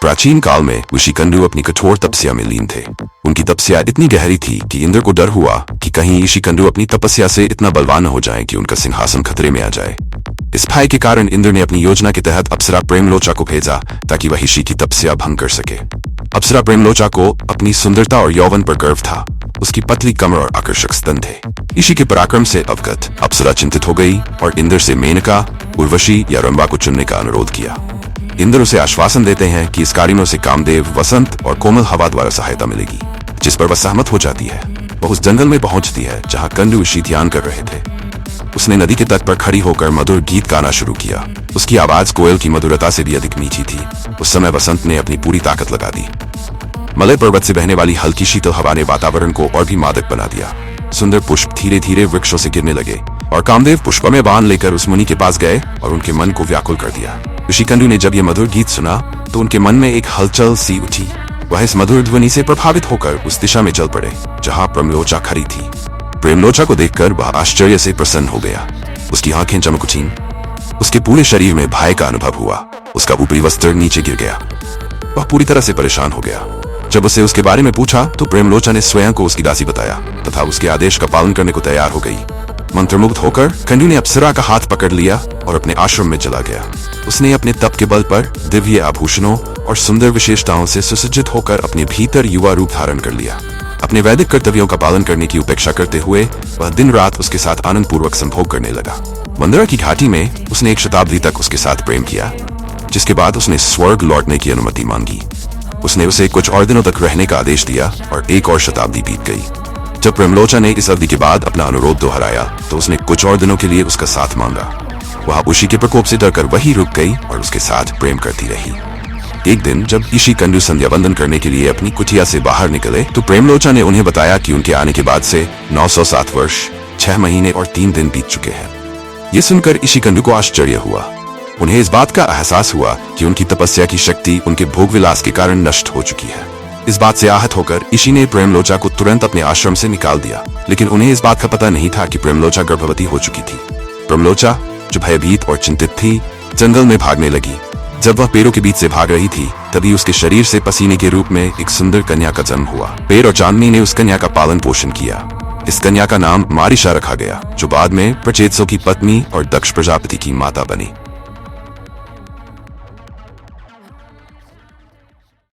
प्राचीन काल में ऋषिकंडु अपनी कठोर तपस्या में लीन थे। उनकी तपस्या इतनी गहरी थी कि इंद्र को डर हुआ कि कहीं ऋषिकंडु अपनी तपस्या से इतना बलवान न हो जाए कि उनका सिंहासन खतरे में आ जाए। इस भय के कारण इंद्र ने अपनी योजना के तहत अप्सरा प्रेमलोचा को भेजा ताकि वह ऋषि की तपस्या भंग कर सके। अप्सरा प्रेमलोचा को अपनी सुंदरता और यौवन पर गर्व था। उसकी पतली कमर और आकर्षक स्तन थे। ऋषि के पराक्रम से अवगत अप्सरा चिंतित हो गई और इंद्र से मेनका, उर्वशी या रंबा को चुनने का अनुरोध किया। इंद्र उसे आश्वासन देते हैं कि इस कार्य में उसे कामदेव, वसंत और कोमल हवा द्वारा सहायता मिलेगी, जिस पर वह सहमत हो जाती है। वह उस जंगल में पहुंचती है जहां कंडु ऋषि ध्यान कर रहे थे। उसने नदी के तट पर खड़ी होकर मधुर गीत गाना शुरू किया। उसकी आवाज कोयल की मधुरता से भी अधिक मीठी थी। उस समय वसंत ने अपनी पूरी ताकत लगा दी। मलय पर्वत से बहने वाली हल्की शीतल हवा ने वातावरण को और भी मादक बना दिया। सुंदर पुष्प धीरे धीरे वृक्षों से गिरने लगे और कामदेव पुष्प में बाण लेकर उस मुनि के पास गए और उनके मन को व्याकुल कर दिया। ऋषिकंडु ने जब यह मधुर गीत सुना तो उनके मन में एक हलचल सी उठी। वह इस मधुर ध्वनि से प्रभावित होकर उस दिशा में चल पड़े जहां प्रेमलोचा खड़ी थी। प्रेमलोचा को देखकर वह आश्चर्य से प्रसन्न हो गया। उसकी आंखें चमक उठीं। उसके पूरे शरीर में भय का अनुभव हुआ। उसका ऊपरी वस्त्र नीचे गिर गया। वह पूरी तरह से परेशान हो गया। जब उसे उसके बारे में पूछा तो प्रेमलोचा ने स्वयं को उसकी दासी बताया तथा उसके आदेश का पालन करने को तैयार हो गई। मंत्रमुग्ध होकर कंडु ने अप्सरा का हाथ पकड़ लिया और अपने आश्रम में चला गया। उसने अपने तप के बल पर दिव्य आभूषणों और सुंदर विशेषताओं से सुसज्जित होकर अपने भीतर युवा रूप धारण कर लिया। अपने वैदिक कर्तव्यों का पालन करने की उपेक्षा करते हुए वह दिन रात उसके साथ आनंद पूर्वक संभोग करने लगा। मंदरा की घाटी में उसने 1 शताब्दी तक उसके साथ प्रेम किया, जिसके बाद उसने स्वर्ग लौटने की अनुमति मांगी। उसने उसे कुछ और दिनों तक रहने का आदेश दिया और 1 और शताब्दी बीत गई। जब प्रेमलोचा ने इस अवधि के बाद अपना अनुरोध दोहराया तो उसने कुछ और दिनों के लिए उसका साथ मांगा। वह ऋषि के प्रकोप से डरकर वहीं रुक गई और उसके साथ प्रेम करती रही। एक दिन जब ऋषिकंडु संध्या वंदन करने के लिए अपनी कुटिया से बाहर निकले तो प्रेमलोचा ने उन्हें बताया कि उनके आने के बाद से 907 वर्ष, 6 महीने और 3 दिन बीत चुके हैं। ये सुनकर ऋषिकंडु को आश्चर्य हुआ। उन्हें इस बात का एहसास हुआ कि उनकी तपस्या की शक्ति उनके भोग विलास के कारण नष्ट हो चुकी है। इस बात से आहत होकर ऋषि ने प्रेमलोचा को तुरंत अपने आश्रम से निकाल दिया, लेकिन उन्हें इस बात का पता नहीं था कि प्रेमलोचा गर्भवती हो चुकी थी। प्रेमलोचा, जो भयभीत और चिंतित थी, जंगल में भागने लगी। जब वह पेड़ों के बीच से भाग रही थी तभी उसके शरीर से पसीने के रूप में एक सुंदर कन्या का जन्म हुआ। पेड़ और चांदनी ने उस कन्या का पालन पोषण किया। इस कन्या का नाम मारिशा रखा गया, जो बाद में प्रचेतसों की पत्नी और दक्ष प्रजापति की माता बनी।